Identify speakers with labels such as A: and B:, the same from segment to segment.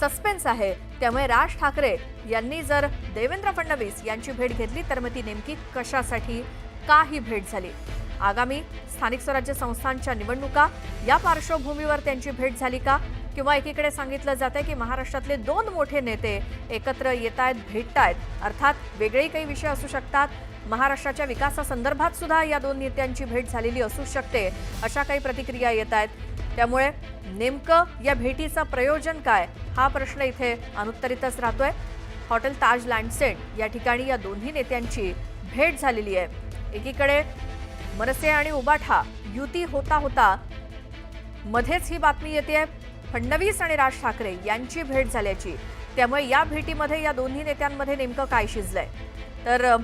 A: Suspense आहे। त्यामुळे राज ठाकरे यांनी जर देवेंद्र फडणवीस यांची भेट घेतली तर मग ती नेमकी कशासाठी, का ही भेट झाली? आगामी स्थानिक स्वराज्य संस्थांच्या निवडणुका या पार्श्वभूमीवर त्यांची भेट झाली का? किंवा एकीकडे सांगितलं जातंय की महाराष्ट्रातले दोन मोठे नेते एकत्र येतायत, भेटतायत, अर्थात वेगळे काही विषय असू शकतात, महाराष्ट्राच्या विकासासंदर्भात सुद्धा या दोन नेत्यांची भेट झालेली असू शकते, अशा काही प्रतिक्रिया येत आहेत। त्यामुळे नेमकं या भेटीचं प्रयोजन काय, हा प्रश्न इथे अनुत्तरितच राहतोय। हॉटेल ताज लँडसेट या ठिकाणी या दोन्ही नेत्यांची भेट झालेली आहे। एकीकडे मनसे आणि उबाठा युती होता होता मध्येच ही बातमी येते फडणवीस आणि राज ठाकरे यांची भेट झाल्याची। त्यामुळे या भेटीमध्ये या दोन्ही नेत्यांमध्ये नेमकं काय शिजलंय, तर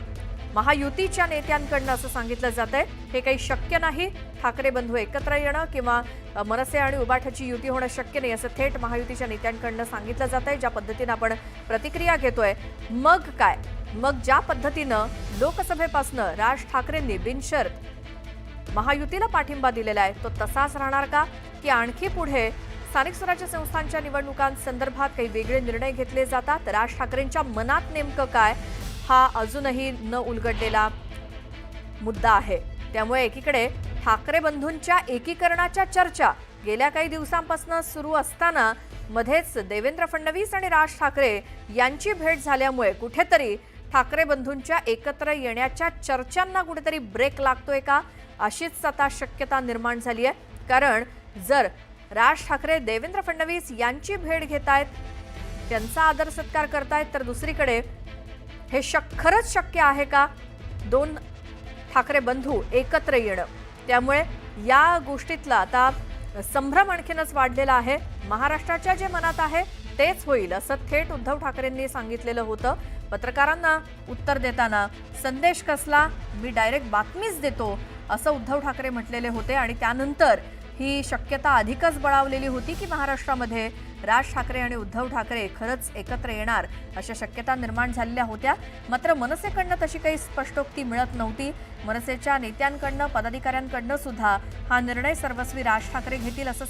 A: महायुतीच्या नेत्यांकडनं असं सांगितलं जातंय हे काही शक्य नाही, ठाकरे बंधू एकत्र येणं किंवा मनसे आणि उबाठाची युती होणं शक्य नाही, असं थेट महायुतीच्या नेत्यांकडनं सांगितलं जातंय। ज्या पद्धतीनं आपण प्रतिक्रिया घेतोय, मग काय, मग ज्या पद्धतीनं लोकसभेपासनं राज ठाकरेंनी बिनशर्त महायुतीला पाठिंबा दिलेला आहे तो तसाच राहणार का, की आणखी पुढे स्थानिक स्वराज्य संस्थांच्या निवडणुकांसंदर्भात काही वेगळे निर्णय घेतले जातात? राज ठाकरेंच्या मनात नेमकं काय, हा अजूनही न उलगडलेला मुद्दा आहे। त्यामुळे एकीकडे ठाकरे बंधूंच्या एकीकरणाच्या चर्चा गेल्या काही दिवसांपासून सुरू असताना मध्येच देवेंद्र फडणवीस आणि राज ठाकरे यांची भेट झाल्यामुळे कुठेतरी ठाकरे बंधूंच्या एकत्र येण्याच्या चर्चांना कुठेतरी ब्रेक लागतोय का, अशीच आता शक्यता निर्माण झाली आहे। कारण जर राज ठाकरे देवेंद्र फडणवीस यांची भेट घेतायत, त्यांचा आदर सत्कार करतायत, तर दुसरीकडे हे खरंच शक्य आहे का दोन ठाकरे बंधू एकत्र येणं? त्यामुळे या गोष्टीतला आता संभ्रम आणखीनच वाढलेला आहे। महाराष्ट्राच्या जे मनात आहे तेच होईल असं थेट उद्धव ठाकरेंनी सांगितलेलं होतं। पत्रकारांना उत्तर देताना संदेश कसला, मी डायरेक्ट बातमीच देतो असं उद्धव ठाकरे म्हटलेले होते। आणि त्यानंतर ही शक्यता अधिकच बळावलेली होती की महाराष्ट्रामध्ये राज ठाकरे आणि उद्धव ठाकरे खरंच एकत्र येणार, अशा शक्यता निर्माण झालेल्या होत्या। मात्र मनसेकडनं तशी काही स्पष्टोक्ती मिळत नव्हती। मनसेच्या नेत्यांकडनं, पदाधिकाऱ्यांकडनं सुद्धा हा निर्णय सर्वस्वी राज ठाकरे घेतील असं